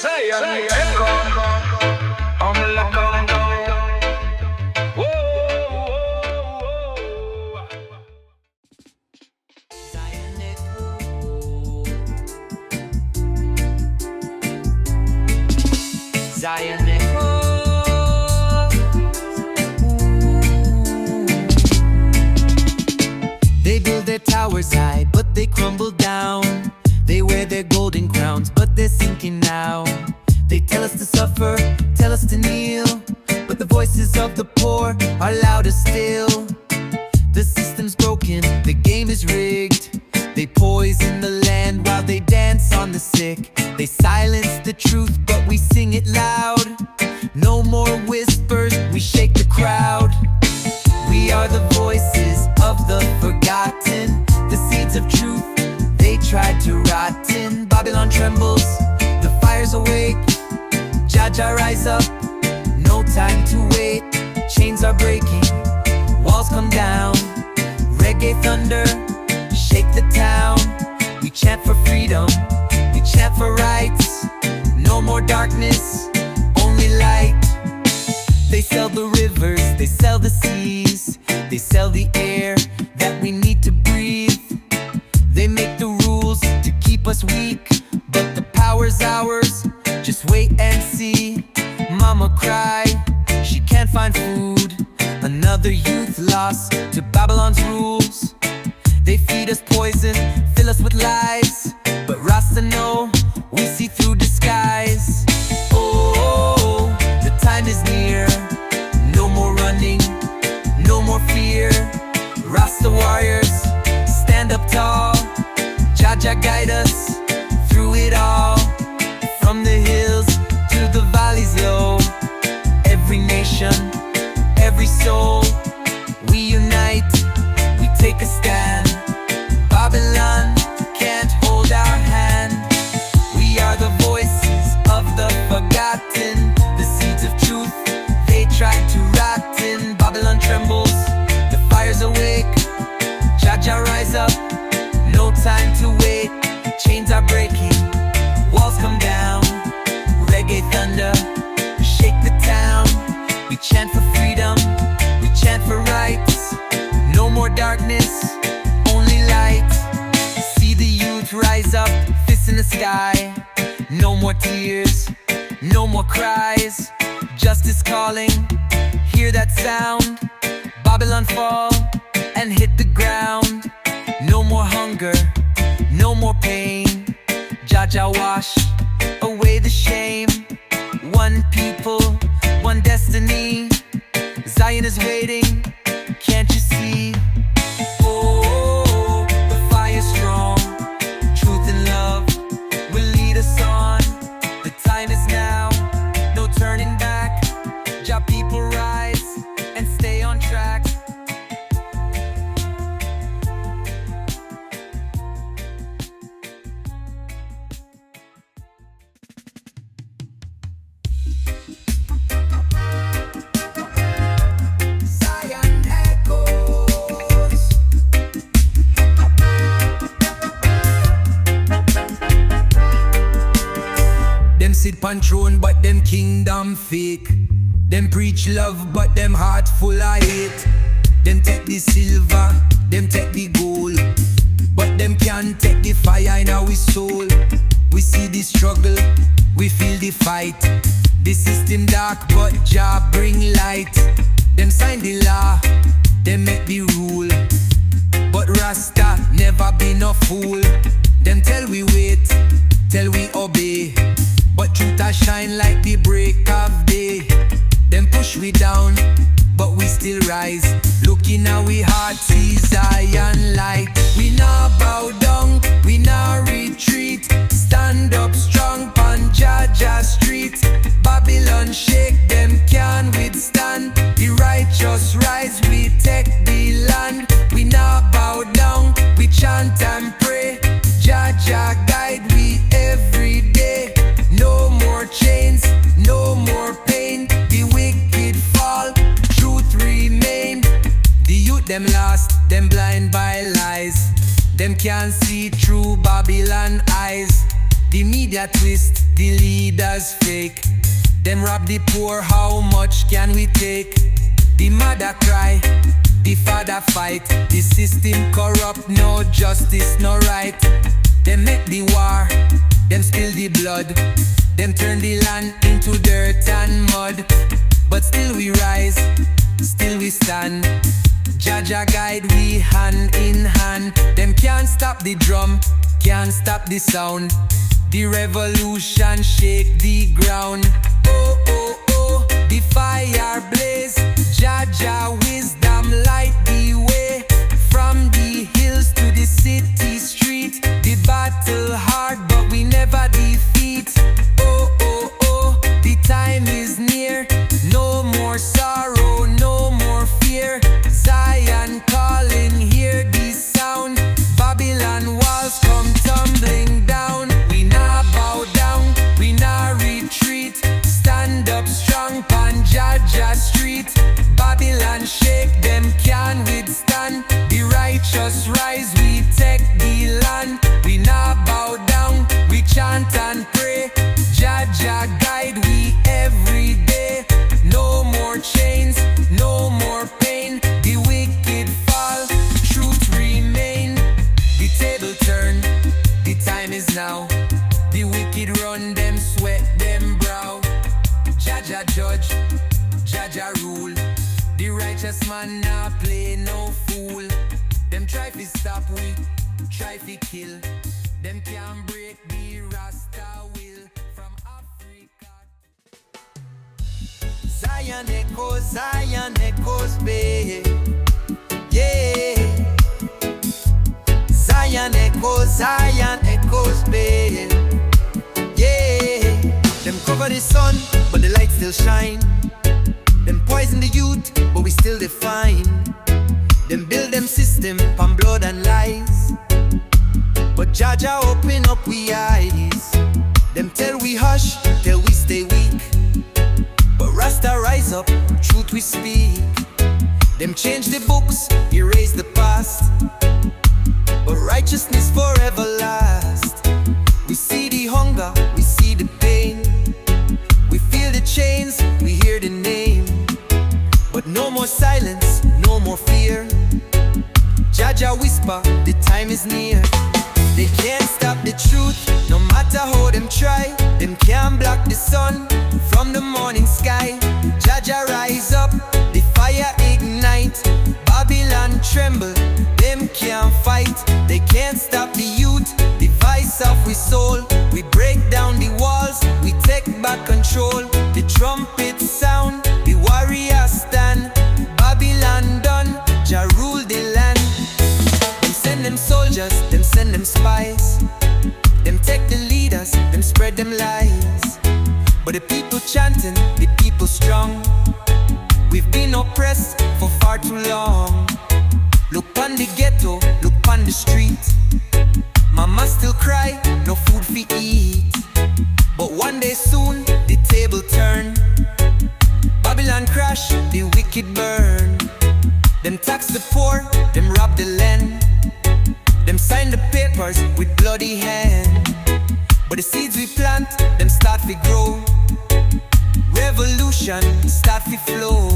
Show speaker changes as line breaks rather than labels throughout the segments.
Zion echo on the Congo.
Zion echo. They build their towers high, but they crumble down. They wear their golden crowns, but they're sinking now. They tell us to suffer, tell us to kneel, but the voices of the poor are louder still. The system's broken, the game is rigged. They poison the land while they dance on the sick. They silence the truth, but we sing it loud. No more whispers, we shake the crowd. We are the voices of the forgotten, the seeds of truth they tried to rot in. Babylon trembles, the fire's awake. Jah rise up, no time to wait. Chains are breaking, walls come down. Reggae thunder, shake the town. We chant for freedom, we chant for rights. No more darkness, only light. They sell the rivers, they sell the seas. They sell the air that we need to breathe. They make the rules to keep us weak, but the power's ours, just wait and see. Mama cry, she can't find food. Another youth lost to Babylon's rules. They feed us poison, fill us with lies, but Rasta know we see through disguise. Oh, the time is near. No more running, no more fear. Rasta warriors, stand up tall. Jah guide us through it all. From the hills to the valleys low. Every nation, every soul, we unite, we take a stand. Babylon can't hold our hand. We are the voices of the forgotten, the seeds of truth they tried to rot in. Babylon trembles, the fire's awake. Jah rise up, no time to wait. Chains are breaking, walls come down. Reggae thunder, shake the town. We chant for freedom, we chant for rights. No more darkness, only light. See the youth rise up, fists in the sky. No more tears, no more cries. Justice calling, hear that sound. Babylon fall and hit the ground. No more hunger, no more pain. Jah wash away the shame. One people, one destiny. Zion is waiting, can't you see? Oh, the fire's strong. Truth and love will lead us on. The time is now, no turning back. Jah people rise and stay on track.
Sit pan throne, but them kingdom fake. Them preach love, but them heart full of hate. Them take the silver, them take the gold, but them can't take the fire in our soul. We see the struggle, we feel the fight. The system dark, but Jah bring light. Them sign the law, them make the rule, but Rasta never been a fool. Them tell we wait, tell we obey, but truth a shine like the break of day. Them push we down, but we still rise. Looking at we heart, see Zion light. We nah bow down, we nah retreat. Stand up strong on Jah street. Babylon shake, them can't withstand. The righteous rise, we take the land. We nah bow down, we chant and pray. Jah guide we every day. No more chains, no more pain. The wicked fall, truth remain. The youth them lost, them blind by lies. Them can't see through Babylon eyes. The media twist, the leaders fake. Them rob the poor, how much can we take? The mother cry, the father fight. The system corrupt, no justice, no right. Them make the war, them spill the blood. Them turn the land into dirt and mud. But still we rise, still we stand. Jah guide we hand in hand. Them can't stop the drum, can't stop the sound. The revolution shake the ground. Oh, oh, oh, the fire blaze. Jah wisdom light the way. From the hills to the city street. The battle hard but we never defeat. Oh, oh, oh, the time is near. No more sorrow, no more fear. Zion calling, hear the sound. Babylon walls come tumbling down. We nah bow down, we nah retreat. Stand up strong pan Jah street. Babylon shake, them can't withstand. The righteous rise, we take the land. We nah bow down, we chant and pray. Jah guide we every day. No more chains, no more pain. The wicked fall, truth remain. The table turn, the time is now. The wicked run, them sweat, them brow. Jah judge, Jah rule. The righteous man nah play no fool. Them try to stop we, try to kill. Them can't break the Rasta will. From Africa. Zion echoes, babe. Yeah. Zion echoes, babe. Yeah. Them cover the sun, but the light still shine. Them poison the youth, but we still define. Them build them system from blood and lies. But Jah open up we eyes. Them tell we hush, tell we stay weak. But Rasta rise up, truth we speak. Them change the books, erase the past. But righteousness forever last. We see the hunger, we see the pain. We feel the chains, we hear the name. But no more silence, no more fear. Jah whisper, the time is near. They can't stop the truth, no matter how them try. Them can't block the sun from the morning sky. Jah rise up, the fire ignite. Babylon tremble, them can't fight. They can't stop the youth, the vice of we soul. We break down the walls, we take back control. The trumpet sound, the warriors stand. Babylon done, Jah rule the land. Them send them soldiers, them send them spies. Them take the leaders, them spread them lies. But the people chanting, the people strong. We've been oppressed for far too long. Look on the ghetto, look on the street. Mama still cry, no food fi eat. But one day soon, the table turn. Babylon crash, the wicked burn. Them tax the poor, them rob the land. Them sign the papers with bloody hand. But the seeds we plant, them start to grow. Revolution start to flow.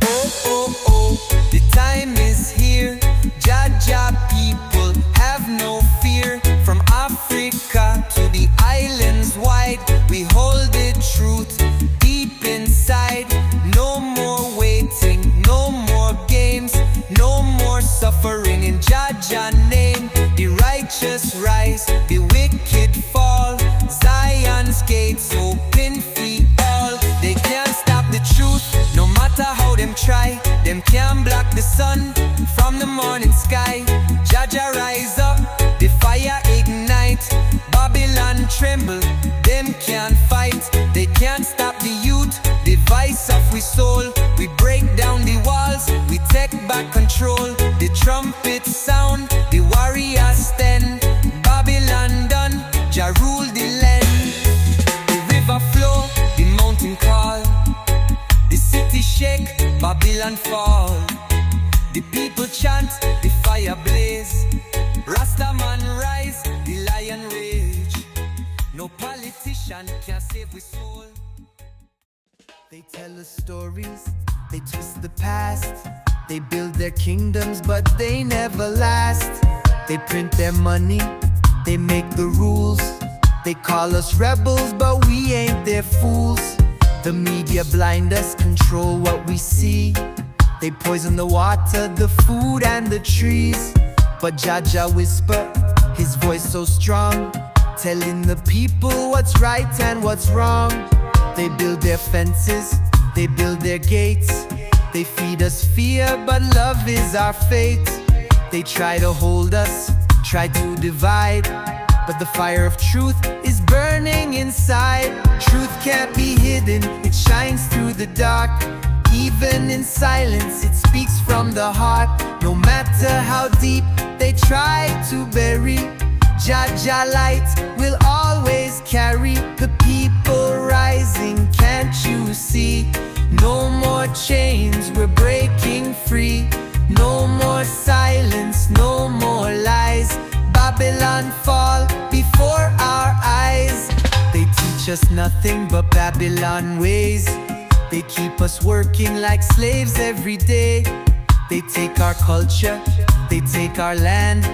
Oh, oh, oh, the time is here. Jah people have no fear. From Africa to the islands wide, we hold the truth deep inside. No more waiting, no more games, no more suffering in Jah name. The righteous rise, the wicked fall. Zion's gates open for all. They can't stop the truth, no matter how them try. Them can't block the sun from the morning sky. Jah rise up, the fire ignite. Babylon tremble, them can't fight. They can't stop the youth, the vice of we soul. We break down the walls, we take back control. The trumpet sound, the warriors stand. Babylon done, Jah rule the land. The river flow, the mountain call. The city shake, Babylon fall. The people chant, the fire blaze. Rasta man rise, the lion rage.
politician can't save we soul. They tell us stories, they twist the past. They build their kingdoms, but they never last. They print their money, they make the rules. They call us rebels, but we ain't their fools. The media blind us, control what we see. They poison the water, the food and the trees. But Jah whisper, his voice so strong, telling the people what's right and what's wrong. They build their fences, they build their gates. They feed us fear, but love is our fate. They try to hold us, try to divide, but the fire of truth is burning inside. Truth can't be hidden, it shines through the dark. Even in silence, it speaks from the heart. No matter how deep they try to bury, Jah light will always carry the people rising. Can't you see? No more chains, we're breaking free. No more silence, no more lies. Babylon fall before our eyes. They teach us nothing but Babylon ways. They keep us working like slaves every day. They take our culture, they take our land.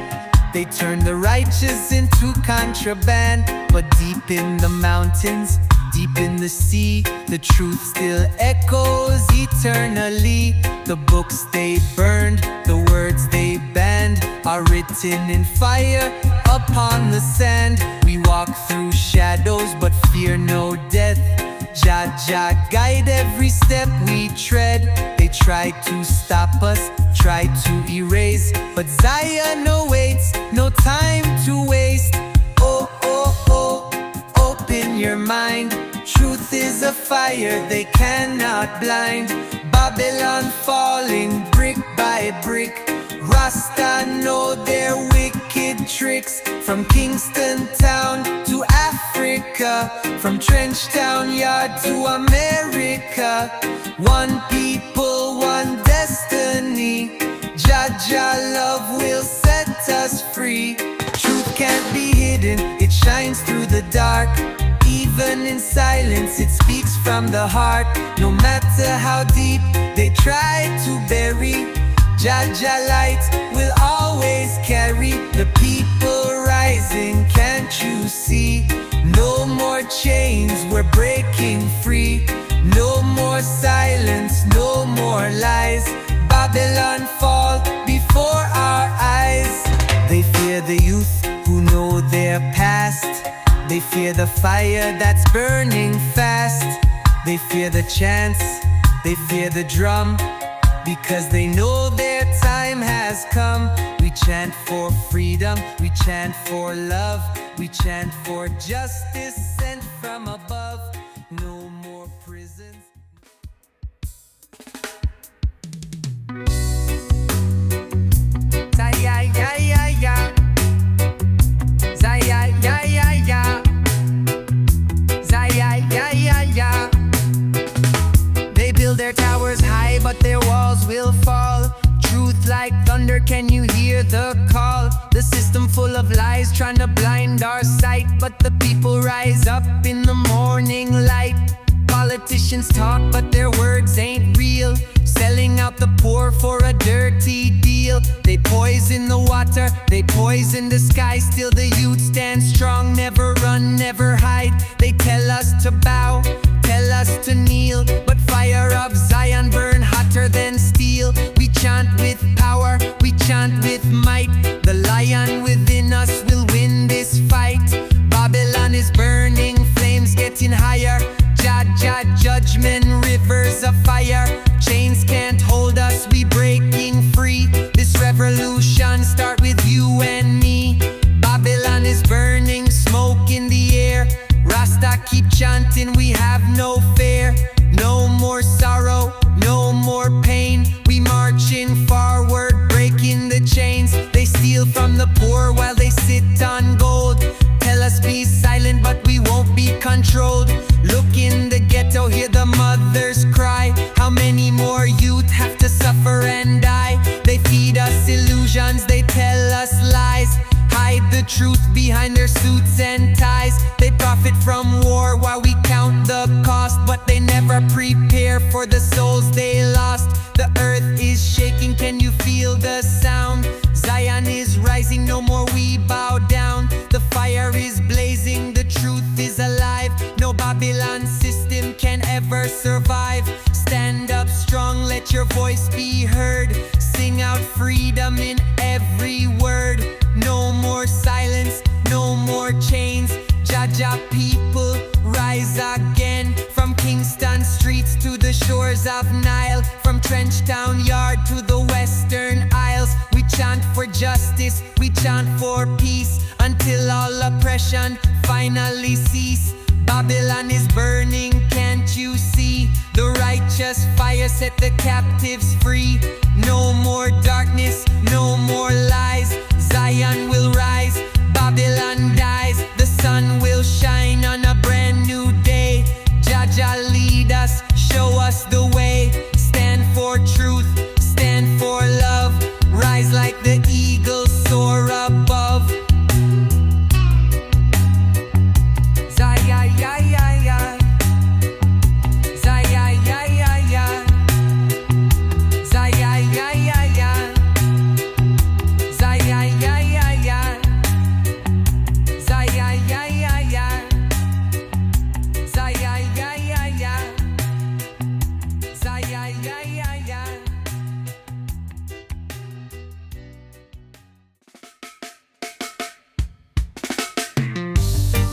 They turn the righteous into contraband. But deep in the mountains, deep in the sea, the truth still echoes eternally. The books they burned, the words they banned, are written in fire upon the sand. We walk through shadows but fear no death. Jah guide every step we tread. They try to stop us, try to erase, but Zion awaits, no time to waste. Oh, oh, oh, open your mind. Truth is a fire they cannot blind. Babylon falling brick by brick. Rasta know their wicked tricks. From Kingston town to Africa, from Trench Town Yard to America. One people, one destiny. Jah love will set us free. Truth can't be hidden, it shines through the dark. Even in silence, it speaks from the heart. No matter how deep they try to bury, Jah light will always carry the people rising. Can't you see? No more chains, we're breaking free. No more silence, no more lies. Babylon fall before our eyes. They fear the youth who know their past. They fear the fire that's burning fast. They fear the chants, they fear the drum, because they know their time has come. We chant for freedom, we chant for love, we chant for justice sent from above. No more prisons. They build their towers high, but their walls will fall. Truth like thunder, can you hear the call? The system full of lies trying to blind our sight, but the people rise up in the morning light. Politicians talk, but their words ain't real, selling out the poor for a dirty deal. They poison the water, they poison the sky. Still the youth stand strong, never run, never hide. They tell us to bow, tell us to kneel, but fire of Zion burn hotter than steel. We chant with power, we chant with might. The lion within us will win this fight. Babylon is burning, flames getting higher. Jah judgment, rivers of fire. Chains can't hold us, we breaking free. This revolution start with you and me. Babylon is burning, smoke in the air. Rasta keep chanting, we have no fear. No more sorrow, no more pain. We marching forward, breaking the chains. They steal from the poor while they sit on gold. Tell us be silent, but we won't be controlled. Look in the ghetto, hear the mothers cry. How many more youth have to suffer and die? They feed us illusions, they tell us lies. Hide the truth behind their suits and ties. They profit from war survive. Stand up strong, let your voice be heard. Sing out freedom in every word. No more silence, no more chains. Jah people, rise again. From Kingston streets to the shores of Nile, from Trenchtown Yard to the Western Isles, we chant for justice, we chant for peace, until all oppression finally cease. Babylon is burning, can't you see? The righteous fire set the captives free. No more darkness, no more lies. Zion will rise, Babylon dies. The sun will shine on a brand new day. Jah lead us, show us the way. Stand for truth, stand for love. Rise like the eagle, soar above.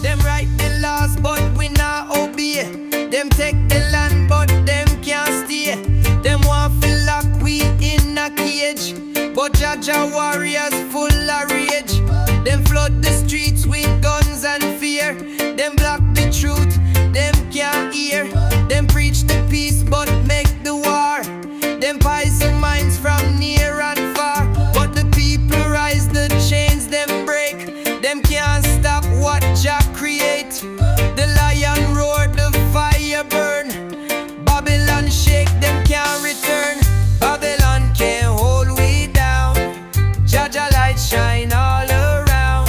Them write the laws, but we not obey. Them take the land, but them can't stay. Them want to lock we in a cage, but Jah warriors full of rage. Them flood the streets with guns and fear. Them block the truth, them can't hear. Them preach the peace, but make the war. Them poison minds from near and far. But the people rise, the chains them break. Them can't stop what Jah create. The lion roar, the fire burn. Babylon shake, them can't return. Babylon can't hold we down. Jah light shine all around.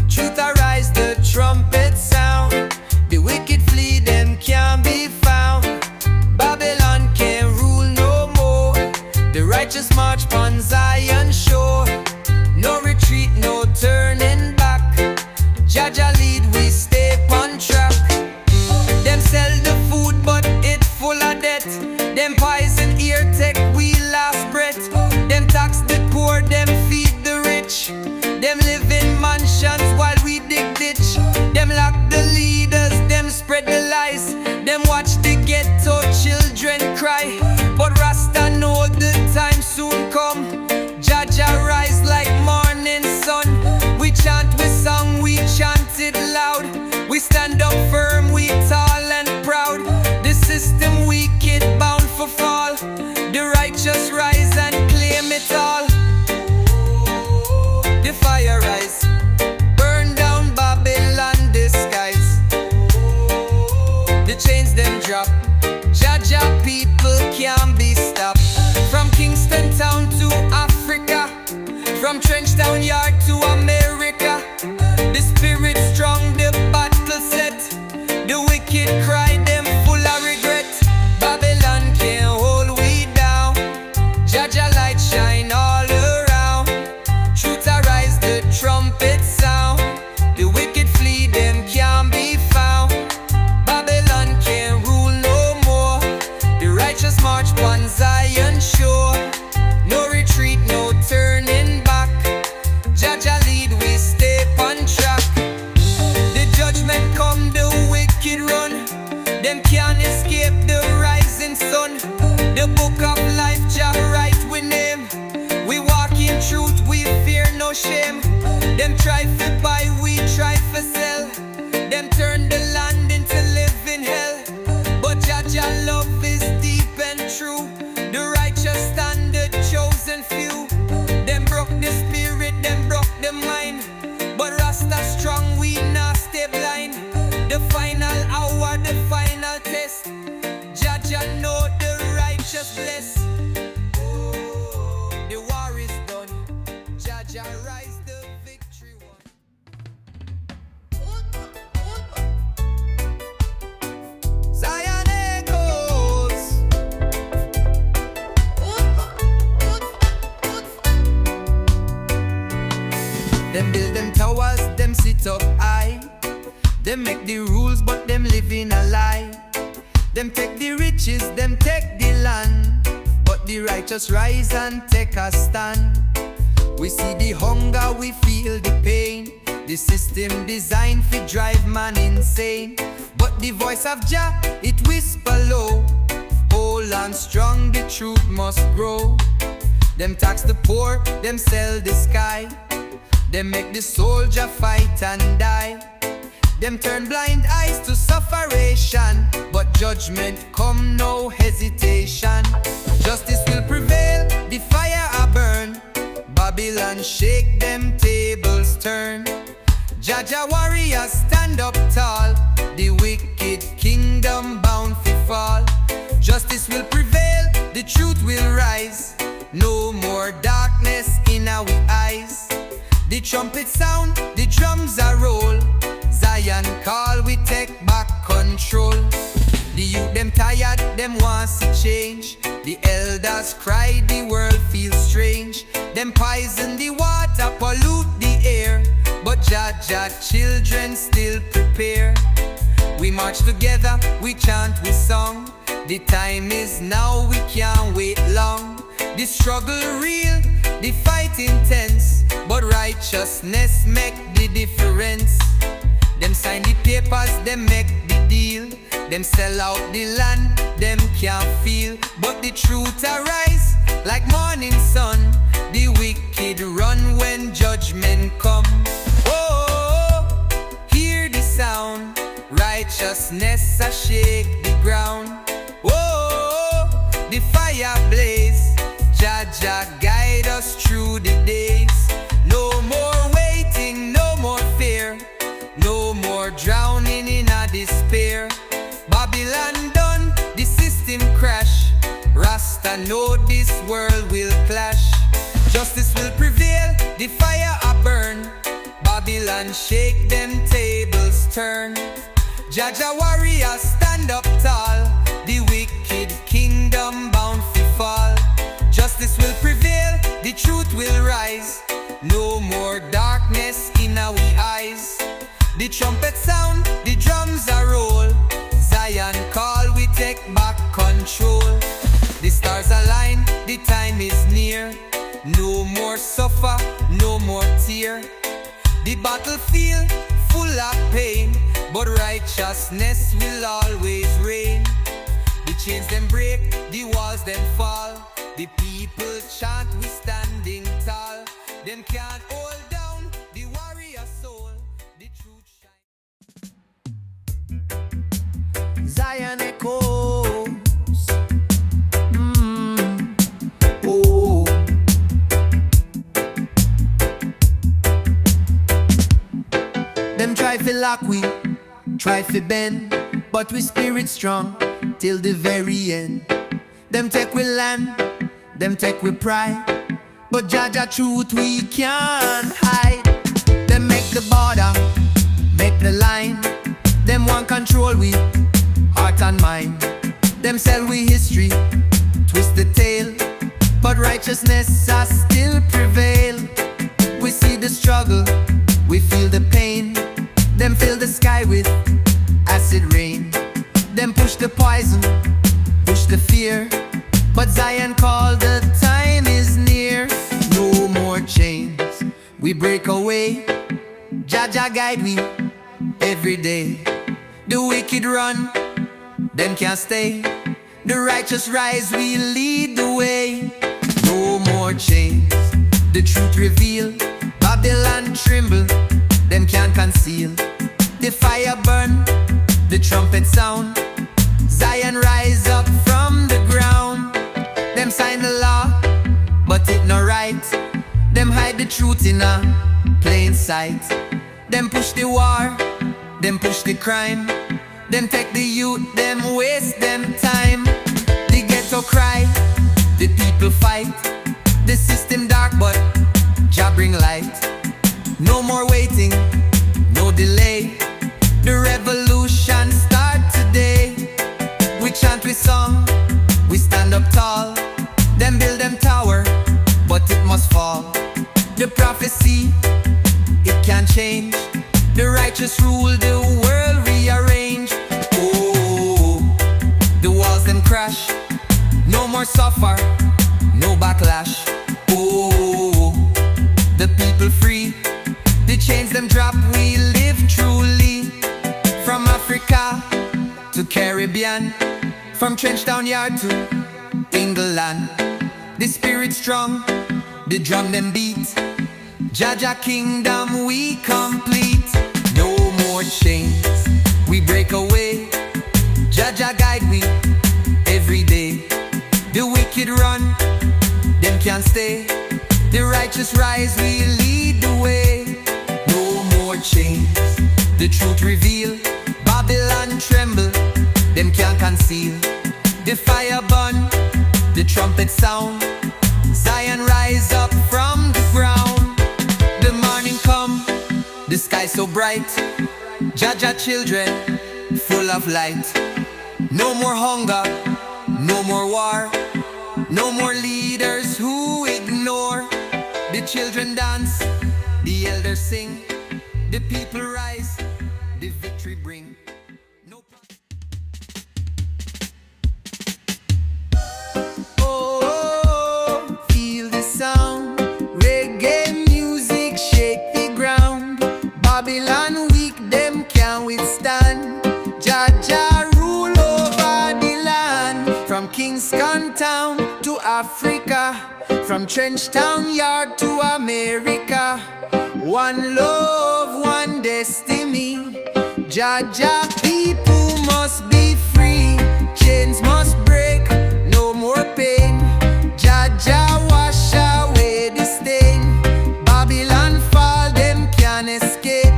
Truth arise, the trumpet sound. The wicked flee, them can't be found. Babylon can't rule no more. The righteous march on Zion shore. No retreat, no turning back. Jah lead, we stay on track. Them sell the food, but it full of debt. Them poison ear take we last breath. Them tax the poor, them feed the rich. Them live in mansions while we dig ditch. Them lock the leaders, them spread the lies. Them watch the ghetto children cry. But Rasta know the time soon come. Jah rise like morning sun. We chant with song, we chant it loud. We stand up firm, we tall and proud. The system wicked, bound for fall. The righteous rise and claim it all. The fire rise, burn down Babylon disguise. The chains them drop. Jah people can't be stopped. From Kingston town to Africa, from Trenchtown Yard to America. The spirit strong, the battle set. The wicked cry, them full of regret. Babylon can't hold we down. Jah light shine all around. Truth arise, the trumpet sound. The wicked flee, them can't be found. Babylon can't rule no more. The righteous march on Zion shore. No retreat, no turning back. Jah lead, we stay on track. The judgment come, the wicked run. Them can't escape the rising sun. The book of life, Jah write we name. We walk in truth, we fear no shame. Them try to buy, we try to sell. Them turn the land into living hell. But Jah love is deep and true. The righteous stand, the chosen few. Them broke the spirit, them broke the mind. But Rasta strong, we not stay blind. The final hour, the final test. Jah know the righteous bless. The war is done. Jah rise, the victory won. Zion echoes. Them build them towers, them sit up high. Them make the rules, but them live in a lie. Them take the riches, them take the land, but the righteous rise and take a stand. We see the hunger, we feel the pain. The system designed to drive man insane. But the voice of Jah, it whisper low. Hold on strong, the truth must grow. Them tax the poor, them sell the sky. Them make the soldier fight and die. Them turn blind eyes to sufferation, but judgment come, no hesitation. Justice will prevail, the fire a burn. Babylon shake, them tables turn. Jah warriors stand up tall. The wicked kingdom bound to fall. Justice will prevail, the truth will rise. No more darkness in our eyes. The trumpet sound, the drums a roll. Zion call, we take back control. The youth them tired, them wants to change. The elders cry, the world feels strange. Them poison the water, pollute the air, but Jah children still prepare. We march together, we chant with song. The time is now, we can't wait long. The struggle real, the fight intense, but righteousness make the difference. Them sign the papers, them make the deal. Them sell out the land, them can't feel. But the truth arise like morning sun. The wicked run when judgment come. Oh, hear the sound. Righteousness a shake the ground. Oh, the fire blaze. Jah guide us through the days. No more waiting, no more fear. No more drowning in a despair. Babylon done, the system crash. Rasta know this world will clash. Justice will prevail, the fire a burn. Babylon shake, them tables turn. Jah warriors stand up tall. The wicked kingdom bound to fall. Justice will prevail, the truth will rise. No more darkness in our eyes. The trumpet sound, the drums a roll. Zion call, we take back control. The stars align, the time is near. No more suffer, no more tear. The battlefield full of pain, but righteousness will always reign. The chains them break, the walls them fall. The people chant, we standing tall. Them can't hold down the warrior soul. The truth shines. Zion echoes. Oh. Them try to lock we, try to bend, but we spirit strong till the very end. Them take we land, them take we pride, but Jah truth we can't hide. Them make the border, make the line. Them want control we, heart and mind. Them sell we history, twist the tale, but righteousness has still prevail. We see the struggle, we feel the pain. Them fill the sky with acid rain. Them push the poison, push the fear, but Zion call, the time is near. No more chains, we break away. Jah guide we every day. The wicked run, them can't stay. The righteous rise, we lead the way. No more chains, the truth reveal. Babylon tremble, them can't conceal. The fire burn, the trumpet sound. Zion rise up from the ground. Them sign the law, but it no right. Them hide the truth in a plain sight. Them push the war, them push the crime. Them take the youth, them waste them time. The ghetto cry, the people fight. The system dark, but Jah bring light. No more waiting, no delay. The revolution start today. We chant with song, we stand up tall. Them build them tower, but it must fall. The prophecy, it can't change. The righteous rule, the world rearrange. Oh,
Africa to Caribbean, from Trenchtown Yard to England. The spirit strong, the drum them beat. Jah kingdom we complete. No more chains, we break away. Jah guide we every day. The wicked run, them can't stay. The righteous rise, we lead the way. No more chains, the truth reveal. Babylon tremble, them can't conceal. The fire burn, the trumpet sound. Zion rise up from the ground. The morning come, the sky so bright. Jah children, full of light. No more hunger, no more war. No more leaders who ignore. The children dance, the elders sing. The people rise, the victory bring. No oh, feel the sound. Reggae music shake the ground. Babylon weak, them can't withstand. Jah rule over the land. From Kingston town to Africa, from Trenchtown Yard to America. One love, one destiny. Jah people must be free. Chains must break, no more pain. Jah wash away the stain. Babylon fall, them can't escape.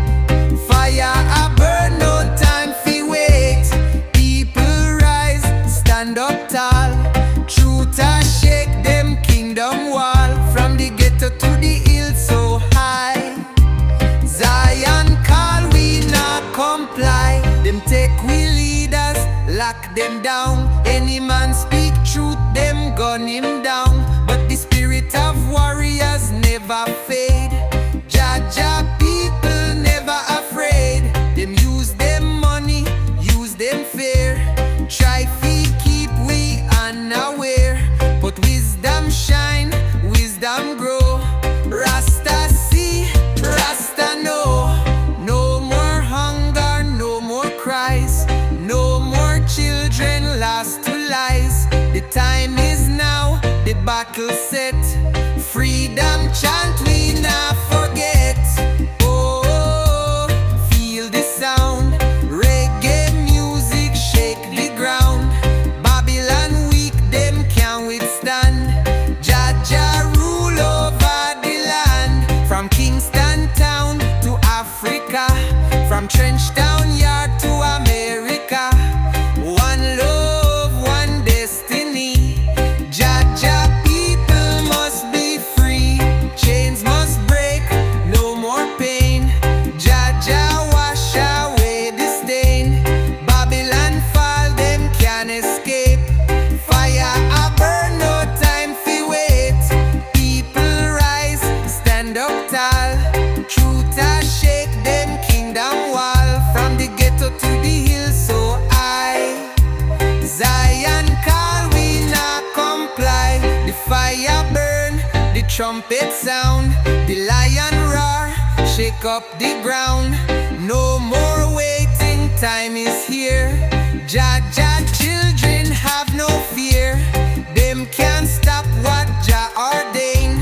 Fire a burn, no time fi wait. People rise, stand up tall. Truth a shake them kingdom wall. From the ghetto to the hill so high. Zion call, we not comply. Them take we leaders, lock them down. Any man speak truth, them gun him down. But the spirit of warriors never fade. Jah people never afraid. Them use them money, use them fear. Try fi keep we unaware. But wisdom shine, wisdom grow. Rasta see, Rasta know. No more hunger, no more cries. No more children lost to lies. The time is now, the battle set. Freedom chant we not forget. Oh, feel the sound. Reggae music shake the ground. Babylon weak, them can't withstand. Jah rule over the land. From Kingston town to Africa, from Trenchtown Yard to America. One love, one destiny. Jah people must be free. Chains must break, no more pain. Jah wash away the stain. Babylon fall, them can't escape. Fire a burn, no time fi wait. People rise, stand up tall. Truth a shake them kingdom wall. From the ghetto to the hill so high. Zion call, we not comply. The fire burn, the trumpet sound. The lion roar, shake up the ground. No more waiting, time is here. Jah children have no fear. Them can't stop what Jah ordained.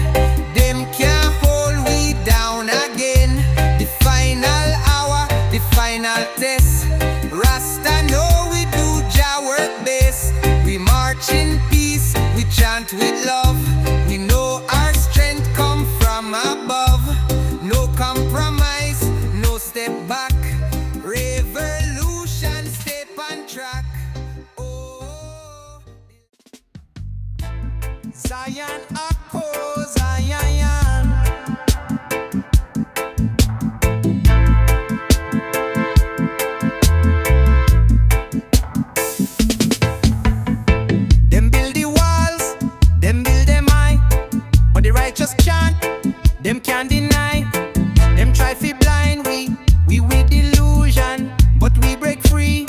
Them can't hold we down again. The final hour, the final test. Rasta know we do Jah work best. We march in peace, we chant with love. We know our strength come from above. No compromise, no step back. Revolution step on track. Oh, Zion echoes, Zion. Them build the walls, them build them high. But the righteous chant, them can't deny. Them try fi blind we with illusion. But we break free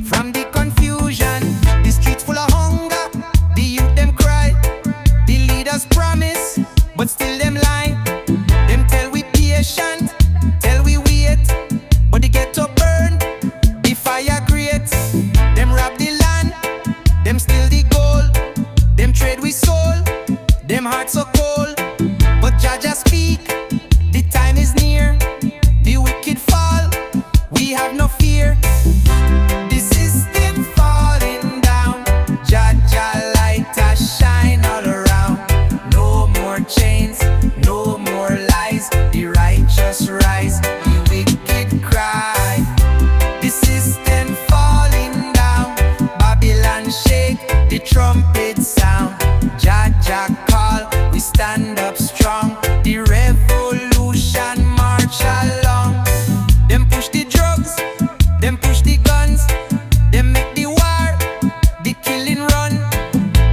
from the confusion. The streets full of hunger, the youth them cry. The leaders
rates. Them rob the land, them steal the gold. Them trade with soul, them hearts so cold. But Jah just speak, the time is near. The wicked fall, we have no fear. The system falling down, Jah light a shine all around. No more chains, no more lies. The righteous rise, the wicked cry. The system falling down, Babylon shake, the trumpet sound. Jah call, we stand up strong. The revolution march along. Them push the drugs, them push the guns. Them make the war, the killing run.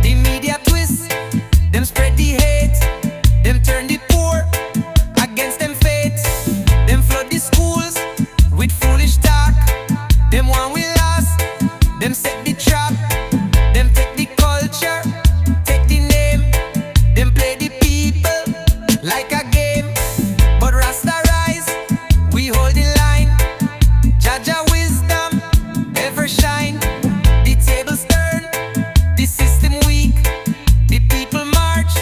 The media twist, them spread the hate. Them turn the poor against them fate. Them flood the schools with foolish talk. Them one we lost, them set the trap. Them take the culture, take the name. Them play the people like a game. But Rasta rise, we hold the line. Jah wisdom ever shine. The tables turn, the system weak. The people march,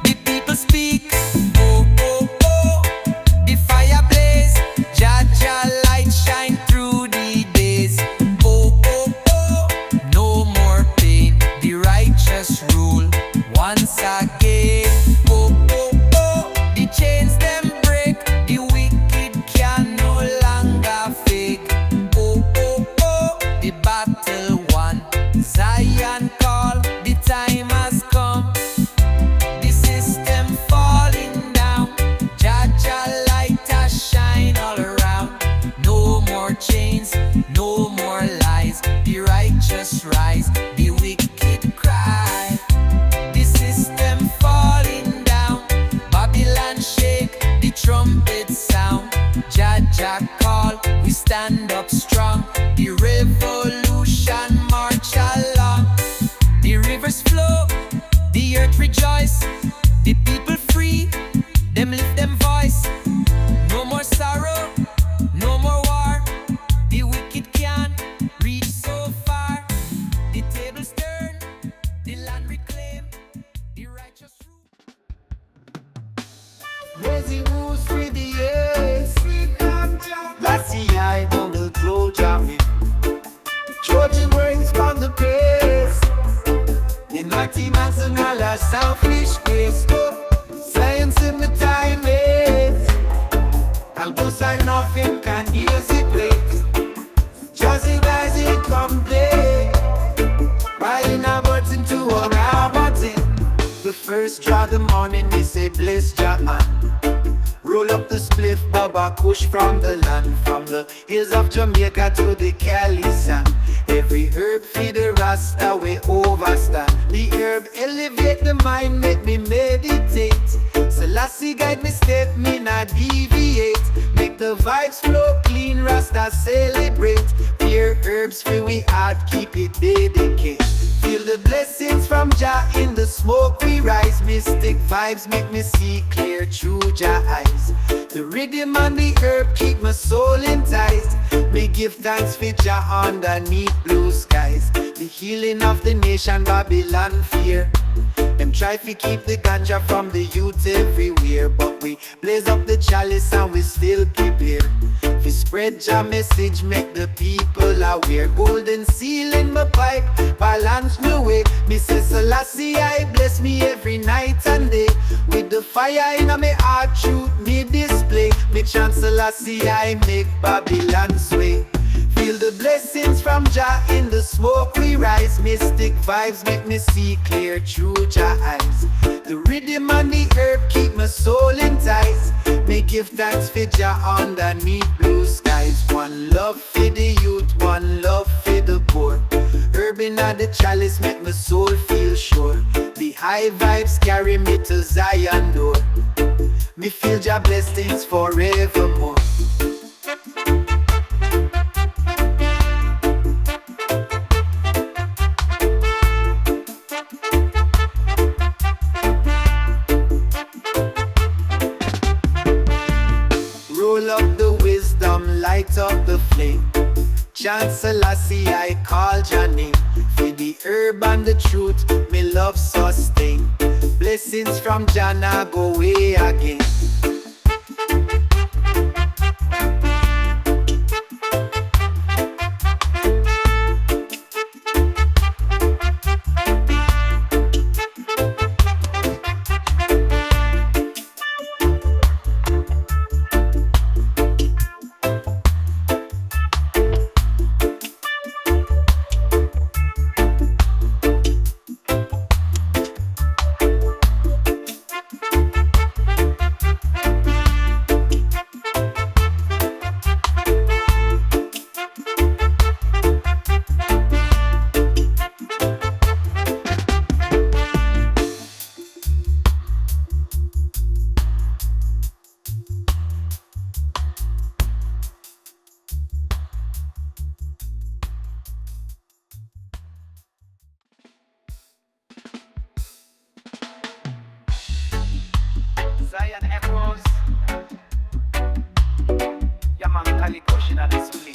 the people speak. Oh, oh, oh, the fire blaze. Jah light shine through the days. Oh, oh, oh, no more pain. The righteous rule once again. Oh, oh, oh, the chains them break. The wicked can no longer fake. Oh, oh, oh, the battle won. Zion call, the time has come. The system falling down, Jah light a shine all around. No more chains, no more lies. The righteous rise, the wicked cry. The system falling down, Babylon shake, the trumpet sound. Jah call, we stand up strong. The revolution march along. The rivers flow, the earth rejoice. The people free, them lift them voice. No more sorrow, no more war. The wicked can't reach so far. The tables turn, the land reclaimed, the righteous rule.
Lazy moves with the ace. Last year I don't the glow jamming. Georgian rings from the pace. The naughty man's and all our selfish grace. Science in the time is. I'll go sign off him can use it late. Jazzy guys it complain. Riding our butts into a button. The first draw the morning they say bless Jah. Roll up the spliff, Baba Kush from the land. From the hills of Jamaica to the Chalice. Every herb feed the Rasta we overstand. The herb elevate the mind, make me meditate. Selassie guide me step, me not deviate. Make the vibes flow clean, Rasta celebrate. Pure herbs fill we heart, keep it dedicated. Feel the blessings from Jah in the smoke we rise. Mystic vibes make me see clear through Jah eyes. The rhythm and the herb keep my soul enticed. Me give thanks for Jah underneath blue skies. The healing of the nation Babylon fear. Them try to keep the ganja from the youth everywhere. But we blaze up the chalice and we still prepare. We spread Jah message, make the people aware. Golden seal in my pipe, balance me way. Me say Selassie I bless me every night and day. With the fire in my heart, truth me display. Me chant Selassie I make Babylon sway. Feel the blessings from Jah in the smoke we rise. Mystic vibes make me see clear through Jah eyes. The rhythm and the herb keep my soul enticed. Me give thanks for Jah underneath blue skies. One love for the youth, one love for the poor. Herbman and the chalice make my soul feel sure. The high vibes carry me to Zion door. Me feel Jah blessings forevermore. Jah Selassie, I call Jah name. For the herb and the truth, me love sustain. Blessings from Jah now go way again.
Zion echoes. Yaman Kali Koshin and Suli.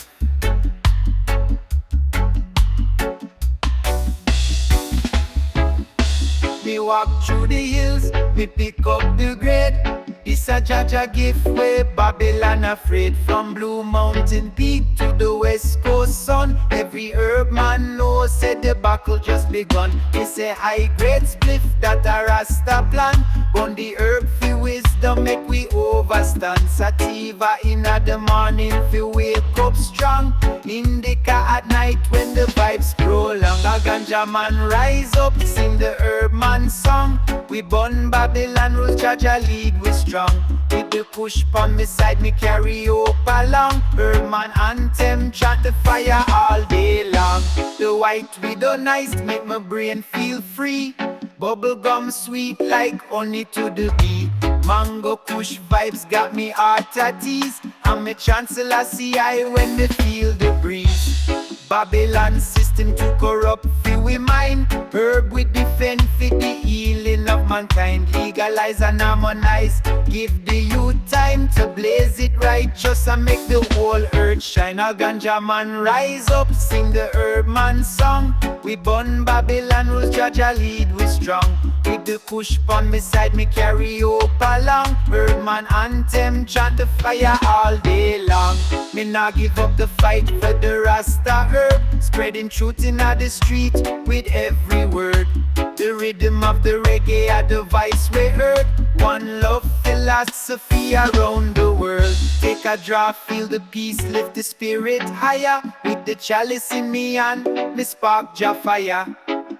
Me walk through the hills, me pick up the grade. It's a Jah gift way Babylon afraid. From Blue Mountain Peak to the West Coast sun, every herb man knows said the battle just begun. It's a high grade spliff that a Rasta plan. Burn the herb fi wisdom make we overstand. Sativa in the morning fi wake up strong. Indica at night when the vibes prolong. A ganja man rise up, sing the herb man song. We burn Babylon rules, Jah lead we strong. With the push pon me side, me carry hope along. Herbman Anthem chant the fire all day long. The white widow nice make my brain feel free. Bubblegum sweet like honey to the beat. Mango kush vibes got me heart at ease. And me chancellor see I when me feel the breeze. Babylon system to corrupt fi we mind. Herb we defend fi the healing of mankind. Legalize and harmonize. Give the youth time to blaze it righteous and make the whole earth shine. A ganja man rise up, sing the herb man song. We burn Babylon rules, Jah lead we strong. With the push pon me side, me carry hope along. Herbman Anthem chant the fire all day long. Me nah give up the fight for the Rasta herb. Spreading truth in the street with every word. The rhythm of the reggae are the voice we heard. One love philosophy around the world. Take a draw, feel the peace, lift the spirit higher. With the chalice in me and me spark Jah fire.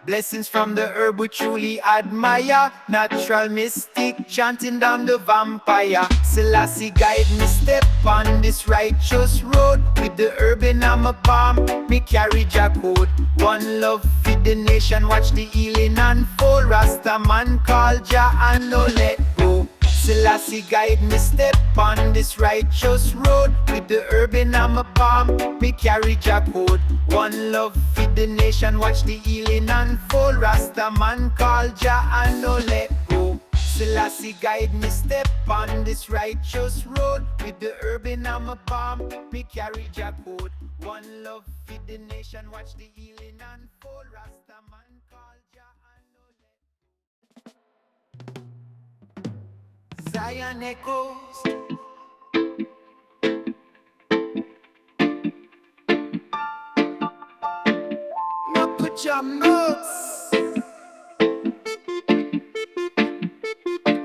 Blessings from the herb we truly admire. Natural mystic chanting down the vampire. Selassie guide me step on this righteous road. With the herb in my palm, me carry Jah code. One love feed the nation, watch the healing unfold. Rasta man call Jah and no let go. Selassie guide me step on this righteous road. With the herb in my palm, me carry Jah code. One love feed the nation, watch the healing unfold. Rasta man call Jah and no let go. Selassie guide me step on this righteous road. With the herb in my palm, me carry Jah code. One love feed the nation, watch the healing unfold. Rasta man call Jah and no let Zion echoes. No put your notes.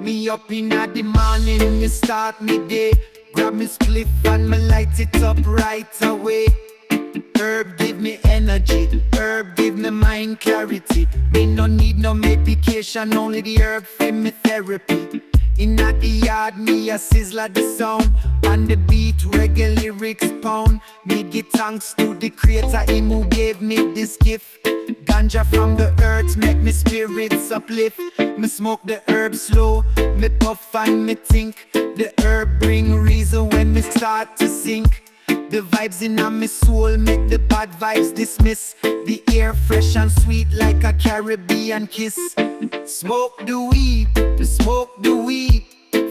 Me up in the morning, me start me day. Grab me spliff and me light it up right away. Herb give me energy, herb give me mind clarity. Me no need no medication, only the herb for me therapy. In the yard, me a sizzler the sound. On the beat, reggae lyrics pound. Me give thanks to the creator, him who gave me this gift. Ganja from the earth make me spirits uplift. Me smoke the herb slow, me puff and me think. The herb bring reason when me start to sink. The vibes in my soul make the bad vibes dismiss. The air fresh and sweet like a Caribbean kiss. Smoke the weed, smoke the weed.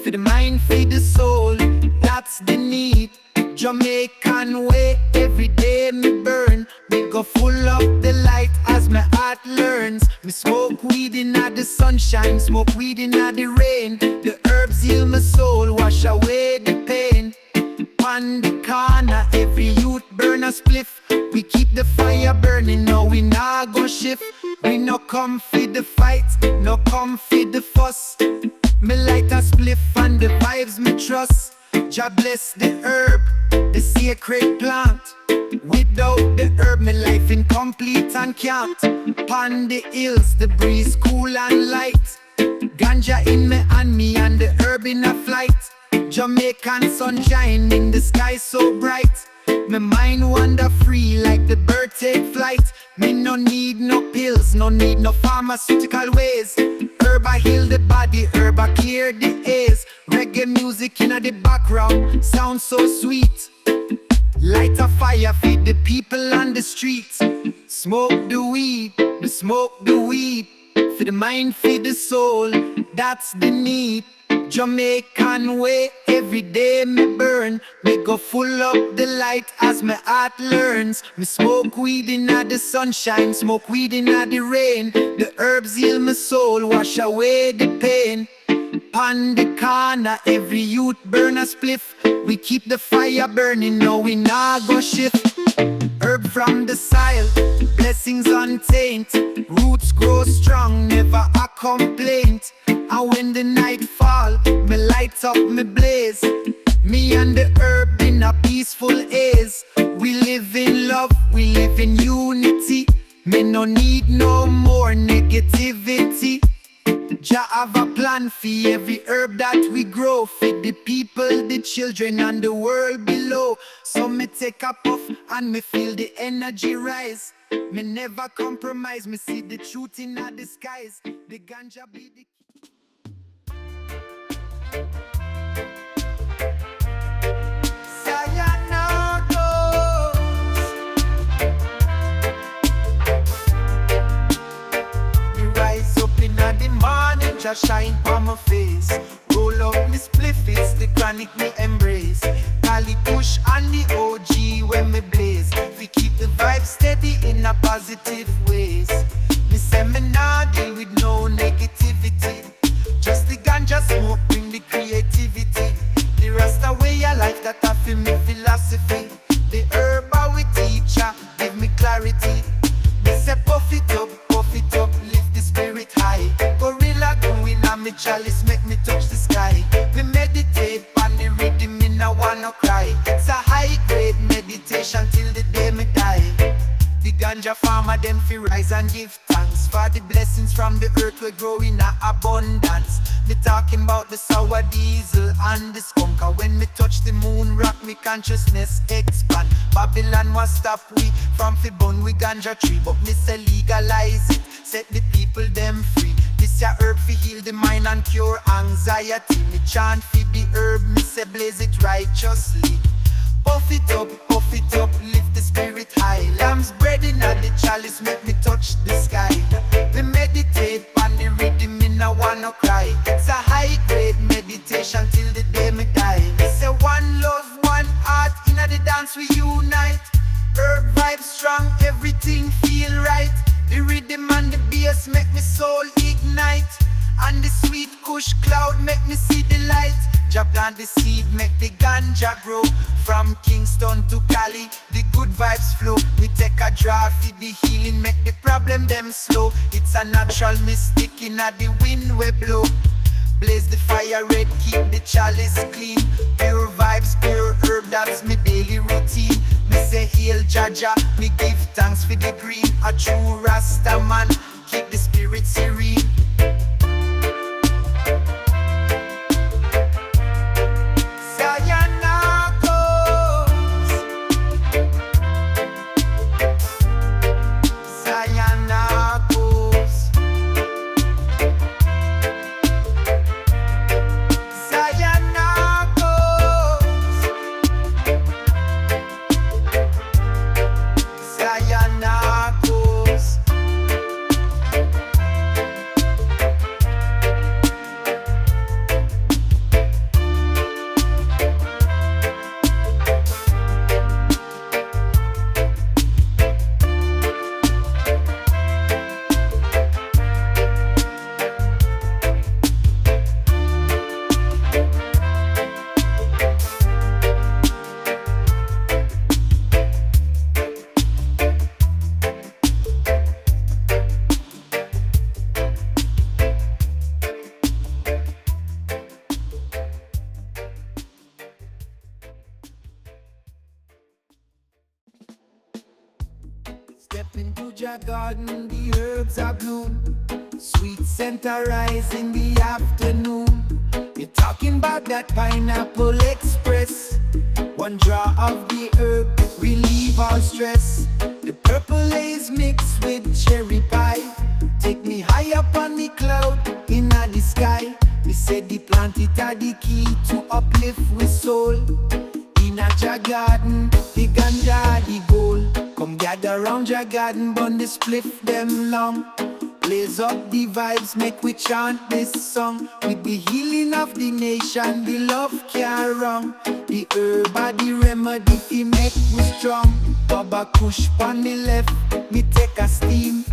For the mind, feed the soul, that's the need. Jamaican way, every day me burn. Me go full up the light as my heart learns. Me smoke weed in the sunshine, smoke weed in the rain. The herbs heal my soul, wash away the pain. On the corner, every youth burn a spliff. We keep the fire burning, no we nah go shift. We no come feed the fight, no come feed the fuss. Me light a spliff and the vibes me trust. Jah bless the herb, the sacred plant. Without the herb, my life incomplete and can't. Pon the hills, the breeze cool and light. Ganja in me and me and the herb in a flight. Jamaican sunshine in the sky so bright. My mind wander free like the bird take flight. Me no need no pills, no need no pharmaceutical ways. Herb I heal the body, herb I clear the haze. Reggae music in the background, sound so sweet. Light a fire, feed the people on the streets. Smoke the weed, we smoke the weed. For the mind, feed the soul, that's the need. Jamaican way, every day me burn. Me go full up the light as my heart learns. Me smoke weed in the sunshine, smoke weed in the rain. The herbs heal my soul, wash away the pain. Pon the corner, every youth burn a spliff. We keep the fire burning, no we nah go shift. Herb from the soil, blessings untainted. Roots grow strong, never a complaint. And when the night fall, me light up me blaze. Me and the herb in a peaceful haze. We live in love, we live in unity. Me no need no more negativity. Jah have a plan for every herb that we grow. Feed the people, the children and the world below. So me take a puff and me feel the energy rise. Me never compromise, me see the truth in the skies. The ganja be the Jah shine on my face. Roll up me spliff, it's the chronic me embrace. Cali push on the OG when me blaze. We keep the vibe steady in a positive ways. Me say me nah deal with no negativity. Just the ganja smoke bring the creativity. The RASTA way of life that I feel me philosophy. The herb we teacher give me clarity. Me say puff it up, lift the spirit high. Gorilla going on me chalice, make me touch the sky. Me meditate on the rhythm, me no wanna cry. It's a high grade meditation till the day me die. The ganja farmer them fi rise and give thanks for the blessings from the earth we grow in a abundance. Me talking about the sour diesel and the skunk. When me touch the moon rock, me consciousness expand. Babylon was stop we from fi bun we ganja tree, but me say legalize it, set the people them free. This ya herb fi heal the mind and cure anxiety. Me chant fi the herb, me say blaze it righteously. Puff it up, lift the spirit high. Lamb's bread in the chalice, make me touch the sky. Me meditate on the rhythm, me no wanna cry. It's a high grade meditation till the day me die. Me say one love, one heart, in the dance we unite. Herb vibe strong, everything feel right. The rhythm and the bass make me soul ignite. And the sweet kush cloud make me see the light. Jah plant the seed, make the ganja grow. From Kingston to Cali, the good vibes flow. We take a draw for the healing, make the problem them slow. It's a natural mystic in the wind we blow. Blaze the fire red, keep the chalice clean. Pure vibes, pure herb, that's my daily routine. Me say hail Jah, me give thanks for the green. A true Rasta man, keep the spirit serene. Jah Garden, the herbs are bloom. Sweet scent arise in the afternoon. You're talking about that Pineapple Express. One draw of the herb, relieve all stress. The purple haze mixed with cherry pie. Take me high up on the cloud, in the sky. Me said the plant it are the key to uplift with soul. In a Jah Garden, the Ganja the goal. Come gather round Jah Garden, bun the spliff them long. Blaze up the vibes, make we chant this song. With the healing of the nation, the love carry wrong. The herb are the remedy, fi make we strong. Baba Kush pon the left, me take a steam.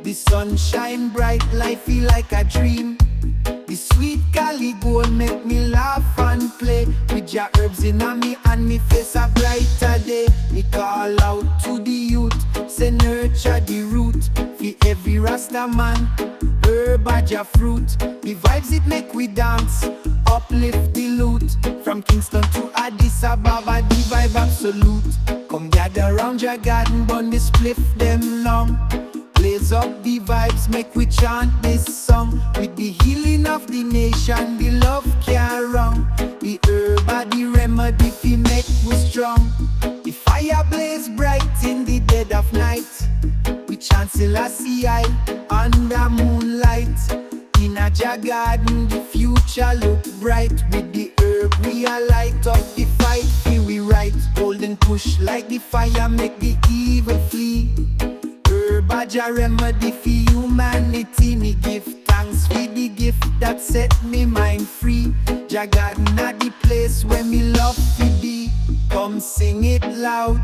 The sun shine bright, life feel like a dream. The sweet Cali gold make me laugh and play. With your herbs in a me and me face a brighter day. Me call out to the youth, say nurture the root. For every Rasta man, herb a Jah fruit. The vibes it make we dance, uplift the loot. From Kingston to Addis Ababa, the vibe absolute. Come gather round Jah Garden, bun the spliff them long. Blaze up the vibes, make we chant this song. With the healing of the nation, the love carry wrong. The herb are the remedy, fi make we strong. The fire blaze bright in the dead of night. We chant Selassie under moonlight. In a Jah Garden, the future look bright. With the herb we are light up the fight. Here we right, golden push like the fire, make the evil flee. Herb a Jah remedy for humanity. Me give thanks for the gift that set me mind free. Jah Garden at the place where me love to be. Come sing it loud,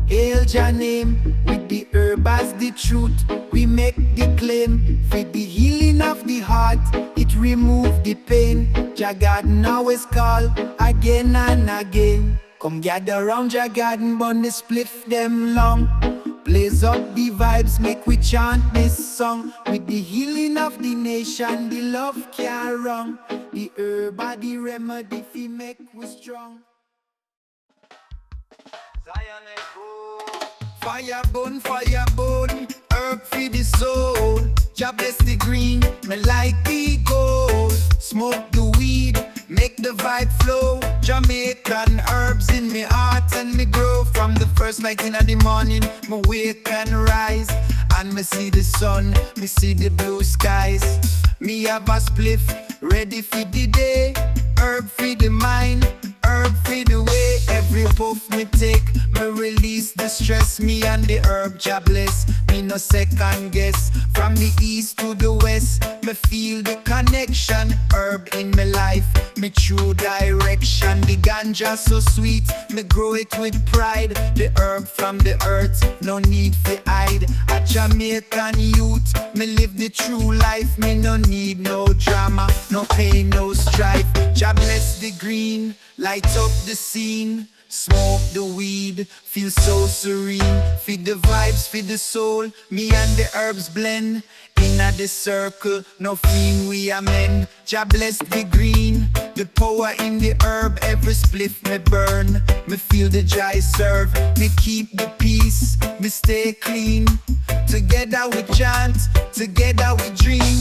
hail Jah name. With the herb as the truth, we make the claim. For the healing of the heart, it remove the pain. Jah Garden always call again and again. Come gather round Jah Garden, bun the spliff them long. Blaze up the vibes, make we chant this song. With the healing of the nation, the love carry wrong. The herb are the remedy, fi make we strong.
Zion echo.
Fire burn, herb for the soul. Jah Bless Di Green, me like the gold. Smoke the weed, make the vibe flow. Jamaican herbs in me heart and me grow. From the first light in the morning, me wake and rise. And me see the sun, me see the blue skies. Me have a spliff, ready for the day. Herb for the mind, herb for the way. Every puff me take, me release the stress. Me and the herb Jah bless, me no second guess. From the east to the west, me feel the connection. Herb in my life, me true direction. The ganja so sweet, me grow it with pride. The herb from the earth, no need for hide. A Jamaican youth, me live the true life. Me no need no drama, no pain, no strife. Jah Bless Di Green, light up the scene. Smoke the weed, feel so serene. Feed the vibes, feed the soul. Me and the herbs blend. Inna the circle, no fiend we amend. Jah Bless Di Green, the power in the herb. Every spliff me burn, me feel the joy serve. Me keep the peace, me stay clean. Together we chant, together we dream.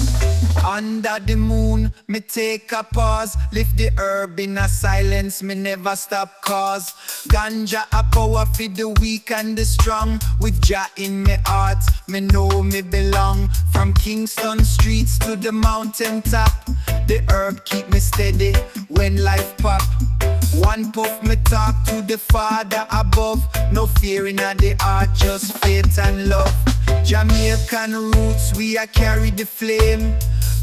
Under the moon, me take a pause. Lift the herb in a silence, me never stop cause. Ganja a power for the weak and the strong. With Jah in me heart, me know me belong. From Kingston streets to the mountain top, the herb keep me steady when life pop. One puff me talk to the Father above. No fear in the heart, just faith and love. Jamaican roots, we a carry the flame.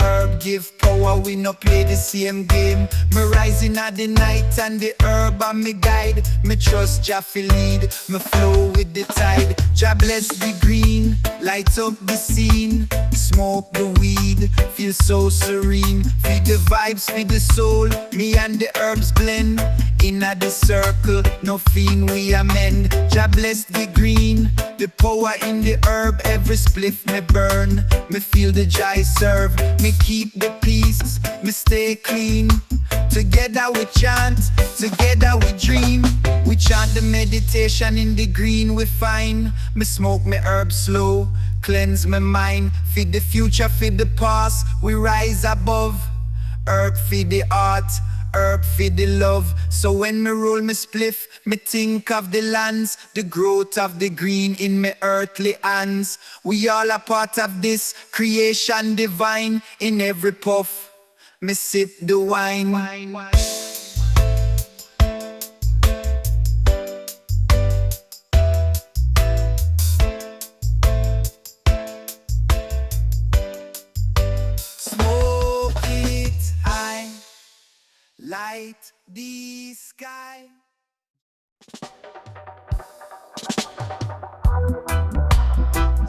Herb give power, we no play the same game. Me rising at the night and the herb a me guide. Me trust Jah fi lead, me flow with the tide. Jah Bless Di Green, light up the scene. Smoke the weed, feel so serene. Feed the vibes, feed the soul. Me and the herbs blend. Inna the circle, no fiend we amend. Jah Bless Di Green, the power in the herb. Every spliff me burn, me feel the joy serve. Me keep the peace, me stay clean.
Together we chant, together we dream. We chant the meditation in the green we find. Me smoke me herb slow, cleanse my mind. Feed the future, feed the past, we rise above. Herb feed the heart, herb feed the love. So when me roll me spliff, me think of the lands, the growth of the green in me earthly hands. We all a part of this creation divine. In every puff, me sip the wine. Smoke it high, light the sky.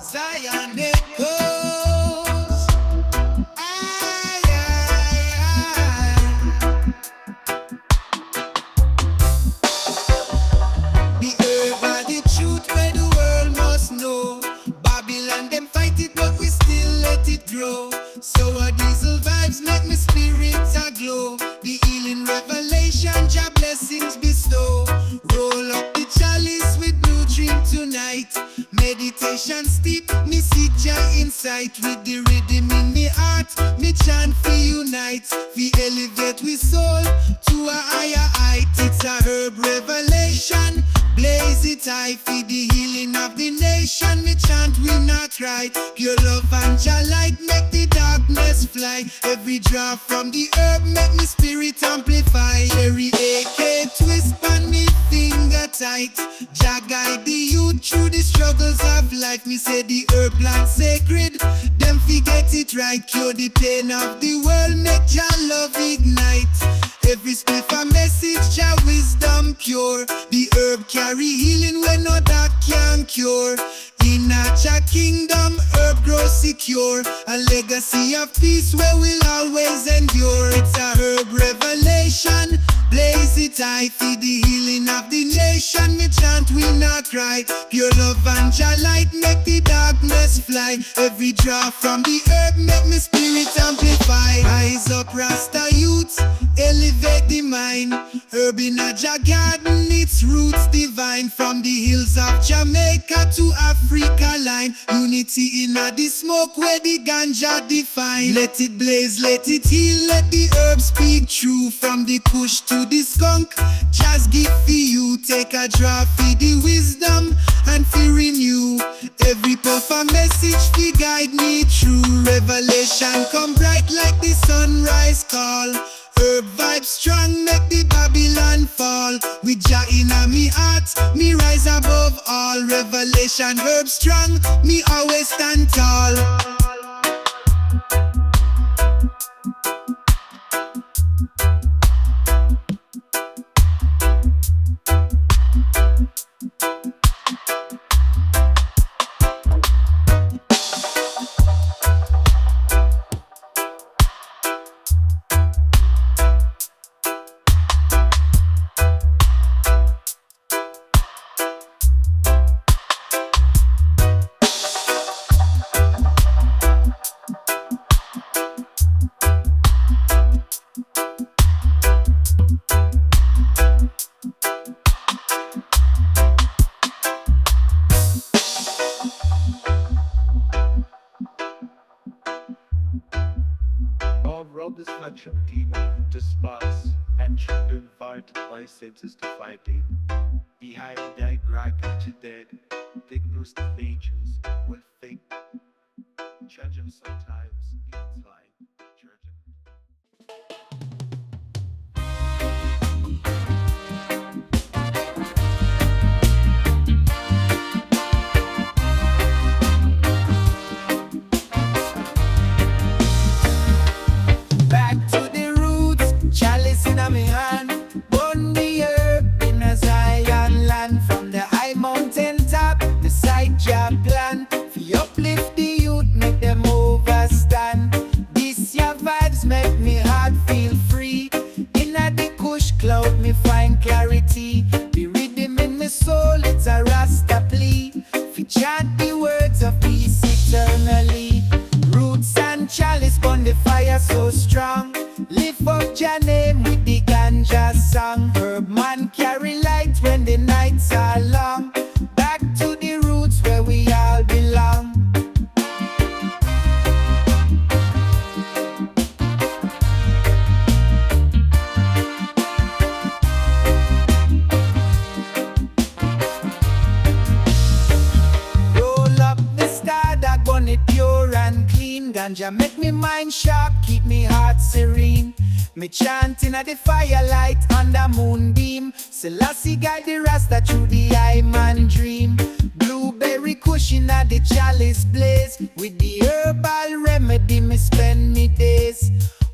Zion echoes. Aye, aye, aye. The herb and the truth where the world must know. Babylon them fight it, but we still let it grow. So our diesel vibes make me spirits aglow. The healing revelation, Jah blessings bestow. Roll up the chalice with new dream tonight. Meditation steep, me see Jah insight. With the rhythm in me heart, me chant for unite. We elevate we soul to a higher height. It's a herb revelation, blaze it high. For the healing of the nation, me chant we not right. Pure love and Jah light make the darkness fly. Every drop from the herb make me spirit amplify. Cherry AK twist on me finger tight. Jah guide the youth through the struggles of life. Me say the herb plant sacred, them forget it right. Cure the pain of the world, make Jah love ignite. Every spliff a message, Jah wisdom pure. The herb carry healing when no that can cure. In a Jah kingdom, herb grow secure. A legacy of peace where we'll always endure. It's a herb revelation, blaze it high. For the healing of the nation, me chant we not cry. Pure love and Jah light make the darkness fly. Every drop from the herb make me spirit amplify. Rise up Rasta youth, elevate the mind. Herb in a Jah garden, its roots divine. From the hills of Jamaica to Africa line. Unity in a the smoke where the Ganja define. Let it blaze, let it heal, let the herb speak true. From the kush to the skunk, Jah's gift for you. Take a drop for the wisdom and for renew. Every puff a message to guide me through. Revelation come bright like the sunrise call. Herb vibe strong, make the Babylon fall. With Jah in a me heart, me rise above all. Revelation herb strong, me always stand tall.
Rob this much of demon despise and should invite my senses to fight it. Behind that crack to dead, big news the features will think. Judging sometimes it's like judging.
Back to the roots, chalice in a me hand. Burn the herb in a Zion land. From the high mountain top, the side Jah plan. Fi uplift the youth, make them overstand. This your vibes make me heart feel free. In a the kush cloud, me find clarity. The rhythm in me soul, it's a Rasta plea. Fi chant the words of peace eternally. Roots and chalice burn the fire so strong. Lift up Jah name with the
along. Back to the roots where we all belong. Roll up the star that burn it pure and clean. Ganja make me mind sharp, keep me heart serene. Me chanting at the firelight under moonbeam. Selassie guide the Rasta through the eye man dream. Blueberry cushion at the chalice blaze. With the herbal remedy me spend me days.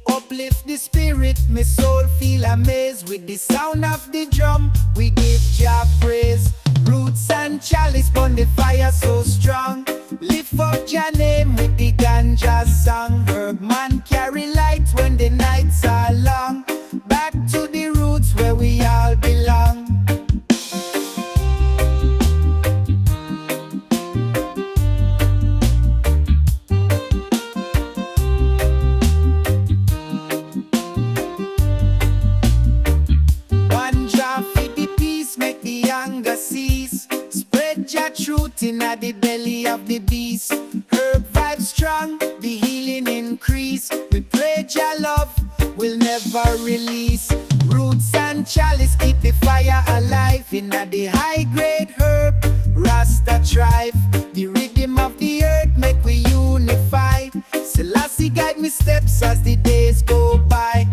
Uplift the spirit, me soul feel amazed. With the sound of the drum, we give Jah praise. Roots and chalice burn the fire so strong. Lift up Jah name with the Ganja song. Herbman carry light when the nights are long. Back to the roots where we all belong. One Jah feed the peace, make the hunger cease. Spread Jah truth in the belly of the beast. Herb vibes strong, the healing increase. We pray Jah love will never release. Roots and chalice keep the fire alive. In the high grade herb, Rasta thrive. The rhythm of the earth make we unify. Selassie guide me steps as the days go by.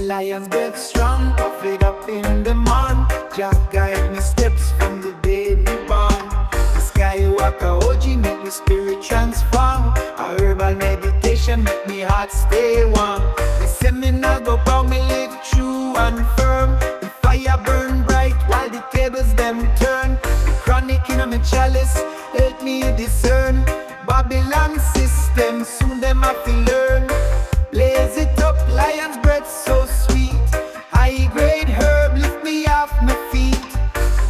Lion's breath strong, puff it up in the morn. Jah guide me steps from the day me born. The skywalker OG make me spirit transform. A herbal meditation make me heart stay warm. The seminar go power me live true and firm. The fire burn bright while the tables them turn. The chronic in my chalice help me discern. Babylon system soon them have to learn. Blaze it up, lion's breath so sweet. High grade herb lift me off my feet.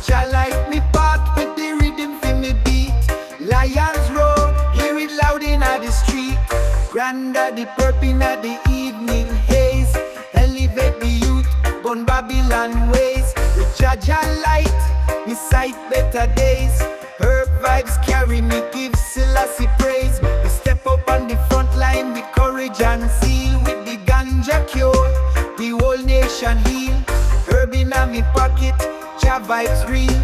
Jah light me path with the rhythm for me beat. Lions roar, hear it loud in the street. Granddaddy purping at the evening haze. Elevate the youth, burn Babylon ways. With Jah light, me sight better days. Herb vibes carry me, give Selassie praise. We step up on the front line with courage and zeal. With the Ganja cure, the whole nation heal. Herb in me pocket, Jah vibes real.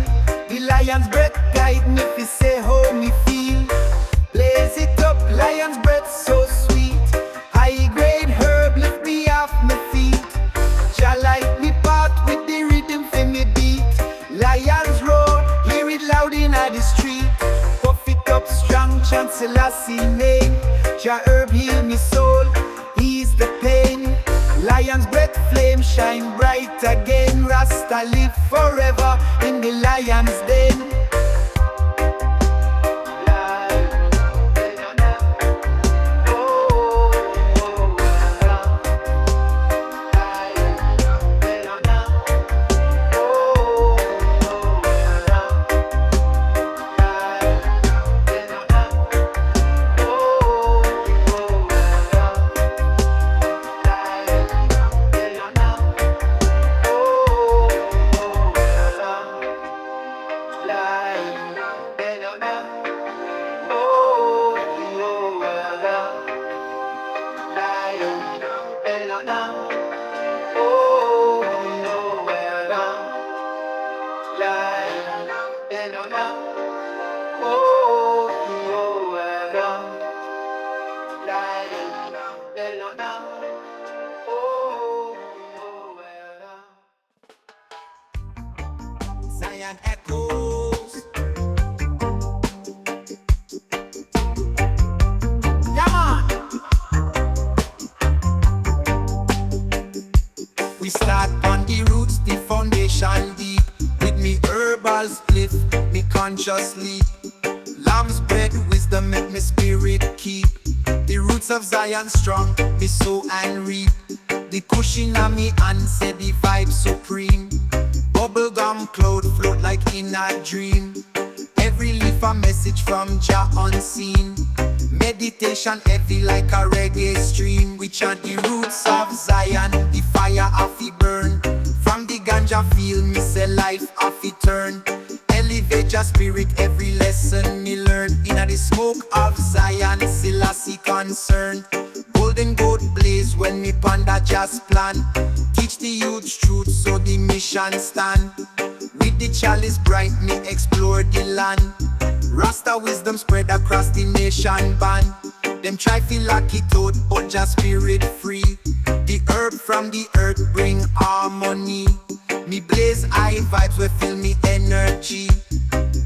The lion's breath guide me if say how me feel. Blaze it up, lion's breath so sweet. High grade herb lift me off my feet. Jah light me path with the rhythm for me beat. Lions roar, hear it loud in the street. Puff it up strong, chant Selassie name. Jah herb heal me soul, ease the pain. Lion's breath flame shine bright again. Rasta live forever in the lion's den.
Zion echoes. Come on. We start on the roots, the foundation deep. With me herbal split, me consciously. Lamb's bread, wisdom make me spirit keep. The roots of Zion strong, me sow and reap. The cushion on me and say the vibe supreme. Bubblegum cloud float like in a dream. Every leaf a message from Jah unseen. Meditation heavy like a reggae stream. We chant the roots of Zion, the fire of it burn. From the Ganja field, me say life of it turn. Elevate your spirit, every lesson me learn. Inna the smoke of Zion, Selassie concern. Golden goat blaze when me ponder Jah's plan. Teach the youth truth so the mission stand. With the chalice bright, me explore the land. Rasta wisdom spread across the nation band. Them try feel like it out, but Jah spirit free. The herb from the earth bring harmony. Me blaze high vibes will fill me energy.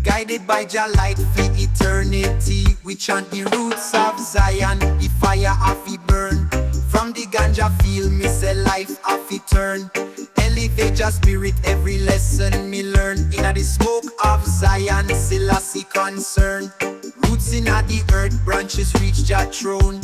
Guided by Jah light for eternity. We chant the roots of Zion, the fire of it burn. From the Ganja field, me say life of it turn. Elevate Jah spirit, every lesson me learn. Inna the smoke of Zion, Selassie concern. Roots inna the earth, branches reach Jah throne.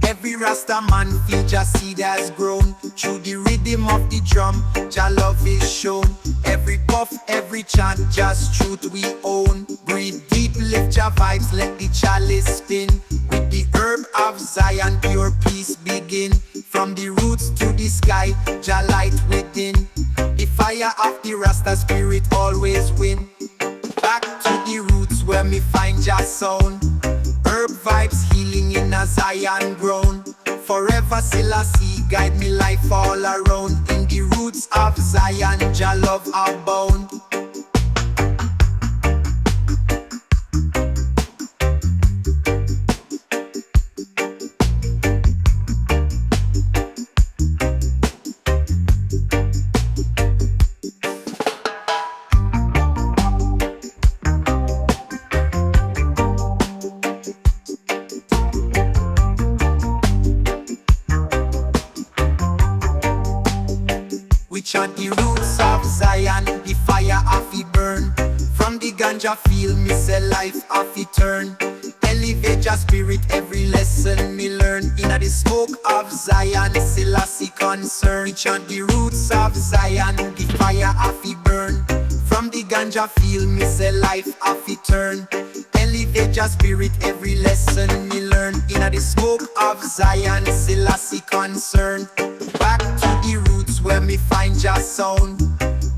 Every Rasta man feel Jah seed has grown. Through the rhythm of the drum, Jah love is shown. Every puff, every chant, Jah's truth we own. Breathe deep, lift Jah vibes, let the chalice spin. With the herb of Zion, pure peace begin. From the roots to the sky, Jah light within. The fire of the Rasta spirit always win. Back to the roots where me find Jah sound. Herb vibes healing in a Zion grown. Forever Selassie guide me life all around. In the roots of Zion, Jah love abound. We chant the roots of Zion, the fire of it burn. From the Ganja field, me say life of it turn. Elevate your spirit, every lesson me learn. Inna the smoke of Zion, Selassie concern. We chant the roots of Zion, the fire of it burn. From the Ganja field, me say life of it turn. Elevate your spirit, every lesson me learn. Inna the smoke of Zion, Selassie concern. Back to the roots where me find Jah sound.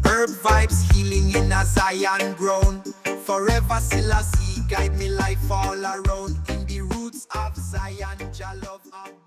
Herb vibes healing in a Zion grown. Forever Selassie guide me life all around. In the roots of Zion, Jah love abound.